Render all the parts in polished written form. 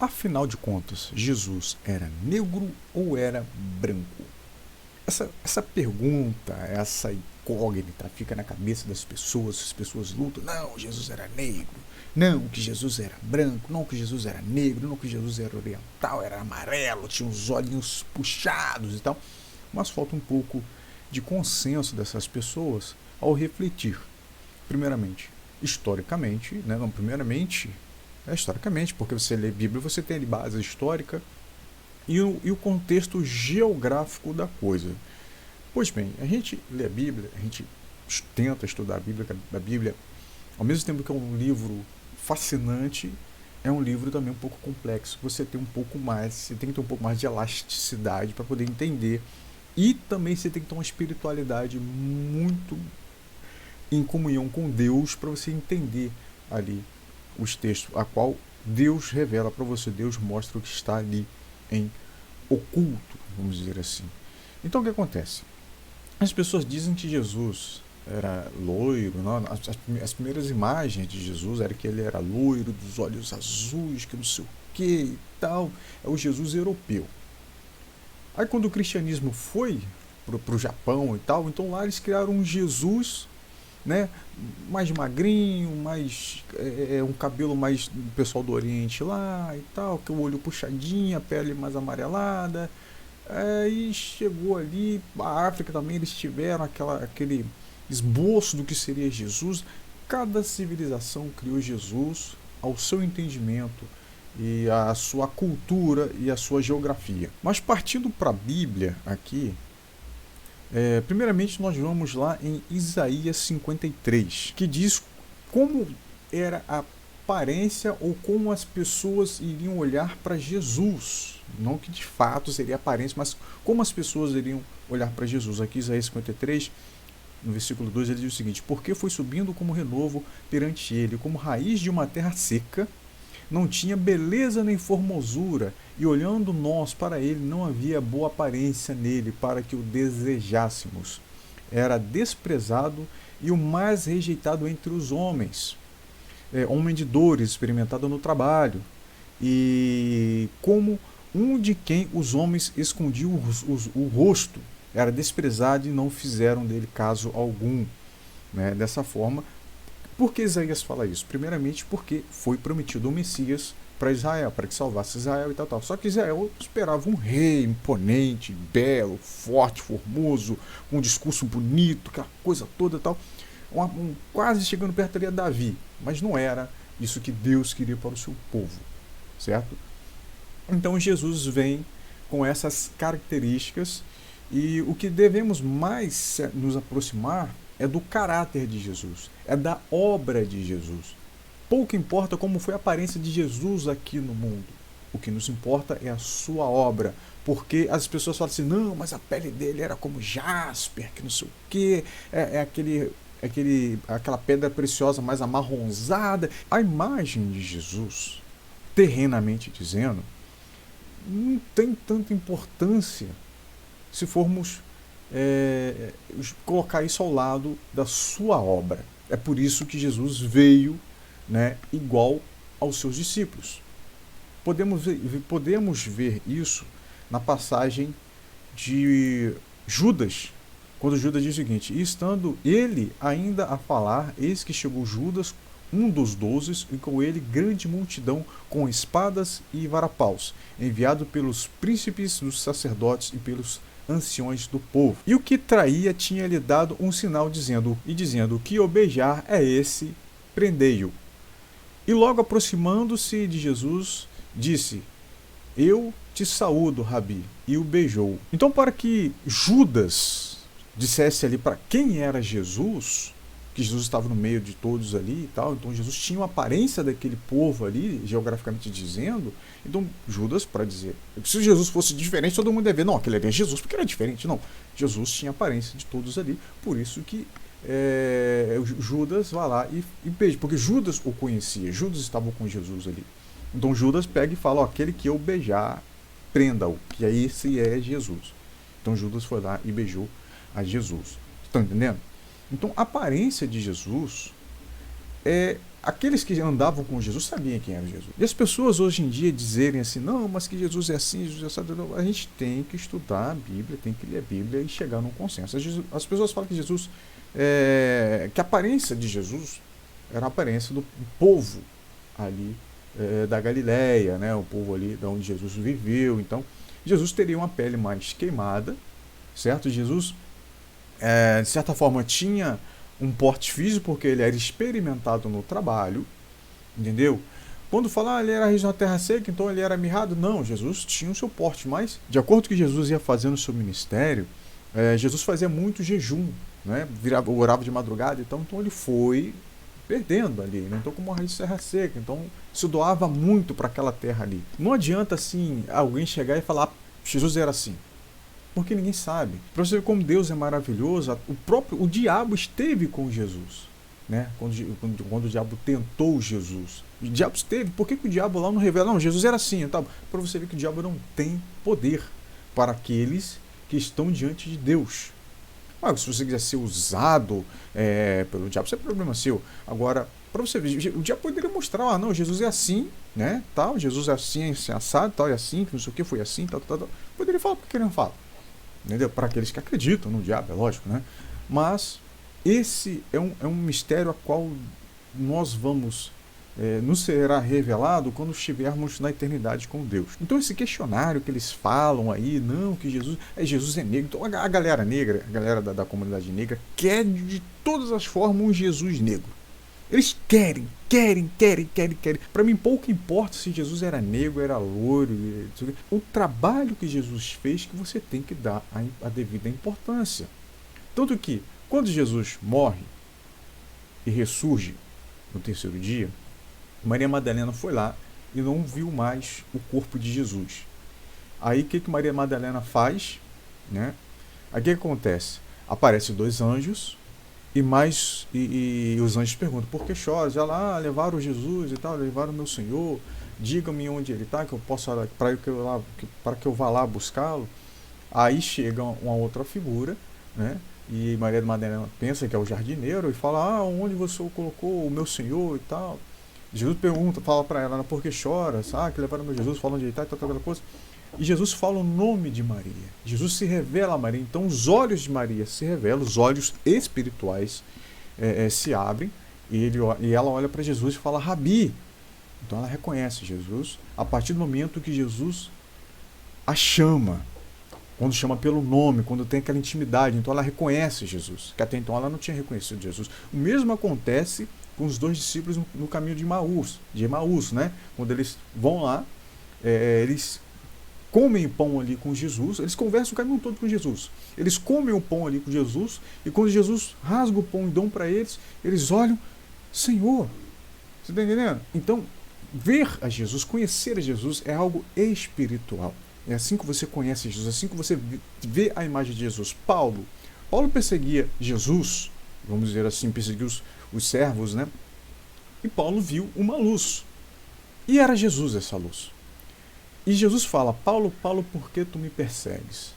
Afinal de contas, Jesus era negro ou era branco? Essa pergunta, essa incógnita fica na cabeça das pessoas, as pessoas lutam, não, Jesus era negro, não, que Jesus era branco, não, que Jesus era negro, não, que Jesus era oriental, era amarelo, tinha os olhinhos puxados e tal, mas falta um pouco de consenso dessas pessoas ao refletir, primeiramente, historicamente, né, não, primeiramente, historicamente, porque você lê a Bíblia, você tem ali base histórica, e o contexto geográfico da coisa. Pois bem, a gente lê a Bíblia, a gente tenta estudar a Bíblia, ao mesmo tempo que é um livro fascinante, é um livro também um pouco complexo. Você tem que ter um pouco mais de elasticidade para poder entender. E também você tem que ter uma espiritualidade muito em comunhão com Deus para você entender ali os textos, a qual Deus revela para você, Deus mostra o que está ali em oculto, vamos dizer assim. Então o que acontece? As pessoas dizem que Jesus era loiro, não? As primeiras imagens de Jesus era que ele era loiro, dos olhos azuis, que não sei o que e tal. É o Jesus europeu. Aí quando o cristianismo foi pro Japão e tal, então lá eles criaram um Jesus, né, mais magrinho, mais um cabelo mais do pessoal do Oriente lá e tal, que o olho puxadinho, a pele mais amarelada. E chegou ali, a África também eles tiveram aquele esboço do que seria Jesus. Cada civilização criou Jesus ao seu entendimento e a sua cultura e a sua geografia. Mas partindo para a Bíblia aqui, primeiramente nós vamos lá em Isaías 53, que diz como era a aparência ou como as pessoas iriam olhar para Jesus. Não que de fato seria a aparência, mas como as pessoas iriam olhar para Jesus. Aqui Isaías 53, no versículo 2, ele diz o seguinte: porque foi subindo como renovo perante ele, como raiz de uma terra seca, não tinha beleza nem formosura, e olhando nós para ele, não havia boa aparência nele, para que o desejássemos. Era desprezado e o mais rejeitado entre os homens. Homem de dores, experimentado no trabalho, e como um de quem os homens escondiam o rosto, era desprezado e não fizeram dele caso algum. Né? Dessa forma, por que Isaías fala isso? Primeiramente porque foi prometido o Messias para Israel, para que salvasse Israel e tal, tal. Só que Israel esperava um rei imponente, belo, forte, formoso, com um discurso bonito, aquela coisa toda e tal. Quase chegando perto ali a Davi, mas não era isso que Deus queria para o seu povo, certo? Então Jesus vem com essas características e o que devemos mais nos aproximar é do caráter de Jesus, é da obra de Jesus. Pouco importa como foi a aparência de Jesus aqui no mundo, o que nos importa é a sua obra, porque as pessoas falam assim, não, mas a pele dele era como jasper, que não sei o que, aquela pedra preciosa mais amarronzada. A imagem de Jesus, terrenamente dizendo, não tem tanta importância se formos colocar isso ao lado da sua obra. É por isso que Jesus veio, né, igual aos seus discípulos. Podemos ver isso na passagem de Judas, quando Judas diz o seguinte: e estando ele ainda a falar, eis que chegou Judas, um dos 12, e com ele grande multidão com espadas e varapaus, enviado pelos príncipes dos sacerdotes e pelos anciões do povo. E o que traía tinha lhe dado um sinal, dizendo: o que o beijar é esse, prendei-o. E logo aproximando-se de Jesus, disse: eu te saúdo, Rabi, e o beijou. Então, para que Judas dissesse ali para quem era Jesus, que Jesus estava no meio de todos ali e tal, então Jesus tinha uma aparência daquele povo ali, geograficamente dizendo, então Judas, para dizer, se Jesus fosse diferente, todo mundo ia ver, não, aquele ali é Jesus, porque ele é diferente, não, Jesus tinha aparência de todos ali, por isso que Judas vai lá e beija, porque Judas o conhecia, Judas estava com Jesus ali, então Judas pega e fala, ó, aquele que eu beijar, prenda-o, que aí esse é Jesus. Então Judas foi lá e beijou a Jesus, estão entendendo? Então, a aparência de Jesus é aqueles que andavam com Jesus sabiam quem era Jesus. E as pessoas hoje em dia dizerem assim, não, mas que Jesus é assim, Jesus é assim, a gente tem que estudar a Bíblia, tem que ler a Bíblia e chegar num consenso. As pessoas falam que Jesus, que a aparência de Jesus era a aparência do povo ali da Galileia, né, o povo ali de onde Jesus viveu. Então, Jesus teria uma pele mais queimada, certo? Jesus, de certa forma, tinha um porte físico, porque ele era experimentado no trabalho, entendeu? Quando fala, ele era região da terra seca, então ele era mirrado, não, Jesus tinha o seu porte, mas, de acordo com o que Jesus ia fazendo no seu ministério, Jesus fazia muito jejum, né? Orava de madrugada, então ele foi perdendo ali, né? Então, como uma raiz de terra seca, então se doava muito para aquela terra ali. Não adianta, assim, alguém chegar e falar, Jesus era assim, porque ninguém sabe. Para você ver como Deus é maravilhoso, o diabo esteve com Jesus, né? Quando o diabo tentou Jesus. O diabo esteve, por que o diabo lá não revela? Não, Jesus era assim, tá? Para você ver que o diabo não tem poder para aqueles que estão diante de Deus. Se você quiser ser usado pelo diabo, isso é problema seu. Agora, para você ver, o diabo poderia mostrar, não, Jesus é assim, né? Tal, Jesus é assim, assim, assado, tal, é assim, que não sei o que, foi assim, tal. Poderia falar porque ele não fala. Entendeu? Para aqueles que acreditam no diabo, é lógico, né? Mas esse é um mistério a qual nós vamos nos será revelado quando estivermos na eternidade com Deus. Então esse questionário que eles falam aí, não, que Jesus é negro, então a galera negra, a galera da comunidade negra quer de todas as formas um Jesus negro. Eles querem. Para mim pouco importa se Jesus era negro, era loiro. O trabalho que Jesus fez que você tem que dar a devida importância. Tanto que, quando Jesus morre e ressurge no terceiro dia, Maria Madalena foi lá e não viu mais o corpo de Jesus. Aí o que Maria Madalena faz? Né? Aí o que acontece? Aparecem 2 anjos e os anjos perguntam, por que choras? Ela, levaram Jesus e tal, levaram o meu Senhor, diga-me onde ele está, que eu possa para que eu vá lá buscá-lo. Aí chega uma outra figura, né? E Maria Madalena pensa que é o jardineiro e fala, onde você colocou o meu Senhor e tal. Jesus pergunta, fala para ela, por que choras? Que levaram meu Jesus, falam de tal, aquela coisa. E Jesus fala o nome de Maria. Jesus se revela a Maria. Então os olhos de Maria se revelam, os olhos espirituais se abrem, e ela olha para Jesus e fala, Rabi. Então ela reconhece Jesus a partir do momento que Jesus a chama. Quando chama pelo nome, quando tem aquela intimidade, então ela reconhece Jesus, que até então ela não tinha reconhecido Jesus. O mesmo acontece com os 2 discípulos no caminho de Emaús, né? Quando eles vão lá, eles comem pão ali com Jesus, eles conversam o caminho todo com Jesus. Eles comem o pão ali com Jesus, e quando Jesus rasga o pão e dão para eles olham, Senhor, você está entendendo? Então, ver a Jesus, conhecer a Jesus é algo espiritual. É assim que você conhece Jesus, é assim que você vê a imagem de Jesus. Paulo perseguia Jesus, vamos dizer assim, perseguiu os servos, né? E Paulo viu uma luz. E era Jesus essa luz. E Jesus fala, Paulo, por que tu me persegues?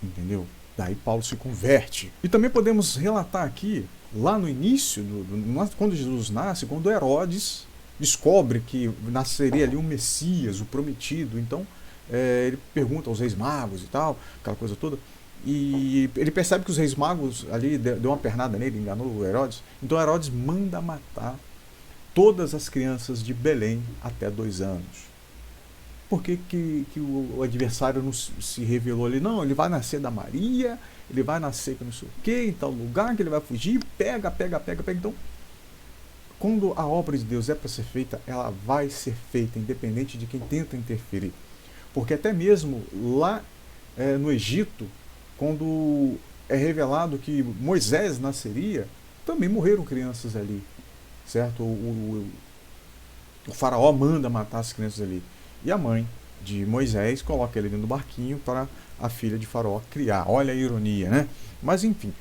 Entendeu? Daí Paulo se converte. E também podemos relatar aqui, lá no início, quando Jesus nasce, quando Herodes descobre que nasceria ali um Messias, o prometido. Então, ele pergunta aos reis magos e tal, aquela coisa toda. E ele percebe que os reis magos ali deu uma pernada nele, enganou o Herodes. Então Herodes manda matar todas as crianças de Belém até 2 anos. Por que o adversário não se revelou ali? Não, ele vai nascer da Maria, ele vai nascer que não sei o que, em tal lugar, que ele vai fugir, pega. Então, quando a obra de Deus é para ser feita, ela vai ser feita, independente de quem tenta interferir. Porque até mesmo lá no Egito, quando é revelado que Moisés nasceria, também morreram crianças ali, certo? O faraó manda matar as crianças ali. E a mãe de Moisés coloca ele dentro do barquinho para a filha de faraó criar. Olha a ironia, né? Mas enfim,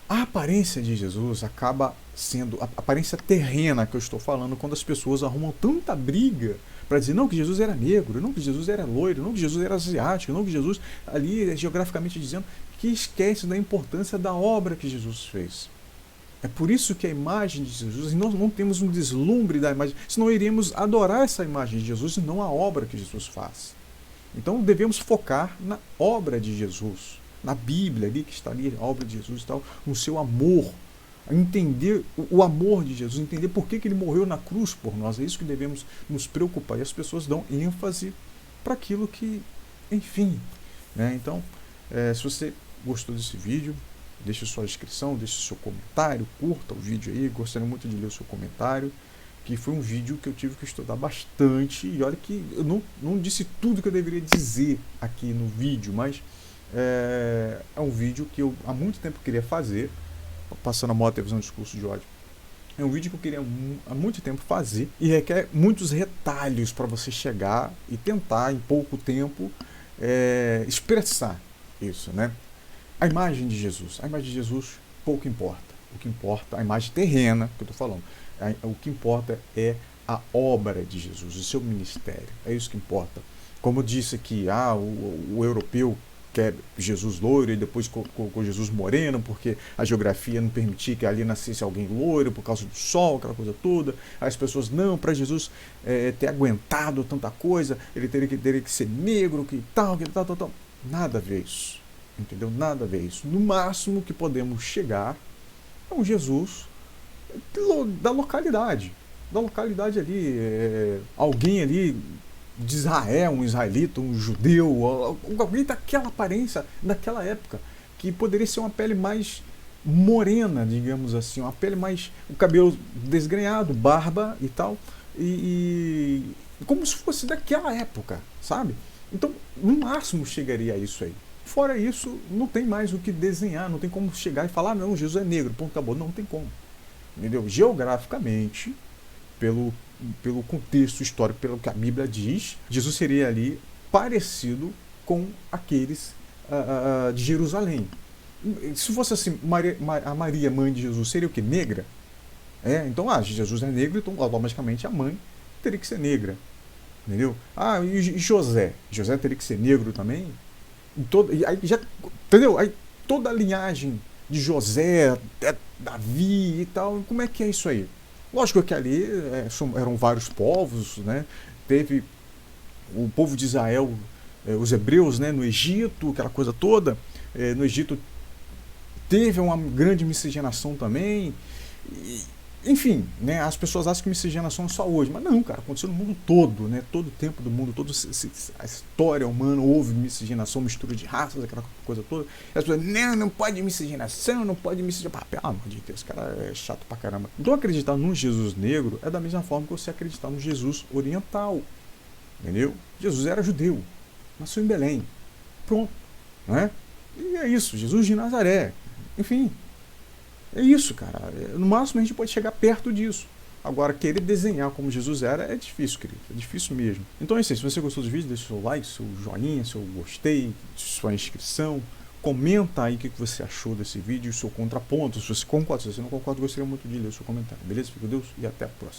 a aparência de Jesus acaba sendo a aparência terrena que eu estou falando, quando as pessoas arrumam tanta briga para dizer não que Jesus era negro, não que Jesus era loiro, não que Jesus era asiático, não que Jesus ali geograficamente dizendo, que esquece da importância da obra que Jesus fez. É por isso que a imagem de Jesus, nós não temos um deslumbre da imagem, senão iríamos adorar essa imagem de Jesus e não a obra que Jesus faz. Então devemos focar na obra de Jesus, na Bíblia ali, que está ali, a obra de Jesus e tal, no seu amor, entender o amor de Jesus, entender por que ele morreu na cruz por nós. É isso que devemos nos preocupar. E as pessoas dão ênfase para aquilo que, enfim. Né? Então, se você gostou desse vídeo, deixe sua inscrição, deixe seu comentário, curta o vídeo aí, gostaria muito de ler o seu comentário, que foi um vídeo que eu tive que estudar bastante, e olha que eu não disse tudo que eu deveria dizer aqui no vídeo, mas é um vídeo que eu há muito tempo queria fazer, passando a moda, televisão, discurso de ódio. É um vídeo que eu queria há muito tempo fazer e requer muitos retalhos para você chegar e tentar, em pouco tempo, expressar isso, né? A imagem de Jesus pouco importa. O que importa, a imagem terrena que eu estou falando, o que importa é a obra de Jesus, o seu ministério. É isso que importa. Como eu disse aqui, o europeu quer Jesus loiro e depois colocou Jesus moreno, porque a geografia não permitia que ali nascesse alguém loiro por causa do sol, aquela coisa toda. As pessoas, não, para Jesus ter aguentado tanta coisa, ele teria que ser negro, que tal. Nada a ver isso. Entendeu? Nada a ver isso. No máximo que podemos chegar é um Jesus da localidade. Da localidade ali. Alguém ali de Israel, um israelita, um judeu, alguém daquela aparência, daquela época, que poderia ser uma pele mais morena, digamos assim, uma pele mais, o cabelo desgrenhado, barba e tal, e como se fosse daquela época, sabe? Então, no máximo chegaria a isso aí. Fora isso, não tem mais o que desenhar, não tem como chegar e falar, não, Jesus é negro, ponto, acabou. Não tem como. Entendeu? Geograficamente, pelo contexto histórico, pelo que a Bíblia diz, Jesus seria ali parecido com aqueles de Jerusalém. Se fosse assim, a Maria, mãe de Jesus, seria o que? Negra? Então, Jesus é negro, então automaticamente a mãe teria que ser negra. Entendeu? E José? José teria que ser negro também? Aí já, entendeu? Aí toda a linhagem de José, Davi e tal, como é que é isso aí? Lógico que ali eram vários povos, né? Teve o povo de Israel, os hebreus, né? No Egito, aquela coisa toda. No Egito teve uma grande miscigenação também. Enfim, né, as pessoas acham que miscigenação é só hoje, mas não, cara, aconteceu no mundo todo, né, todo o tempo do mundo, toda a história humana houve miscigenação, mistura de raças, aquela coisa toda. E as pessoas, não pode miscigenação, não pode miscigenação. Pelo amor de Deus, esse cara é chato pra caramba. Então acreditar num Jesus negro é da mesma forma que você acreditar no Jesus oriental, entendeu? Jesus era judeu, nasceu em Belém, pronto, né? E é isso, Jesus de Nazaré, enfim. É isso, cara. No máximo a gente pode chegar perto disso. Agora, querer desenhar como Jesus era é difícil, querido. É difícil mesmo. Então é isso aí. Se você gostou do vídeo, deixa o seu like, seu joinha, seu gostei, sua inscrição. Comenta aí o que você achou desse vídeo, o seu contraponto. Se você concorda, se você não concorda, gostaria muito de ler o seu comentário. Beleza? Fique com Deus e até a próxima.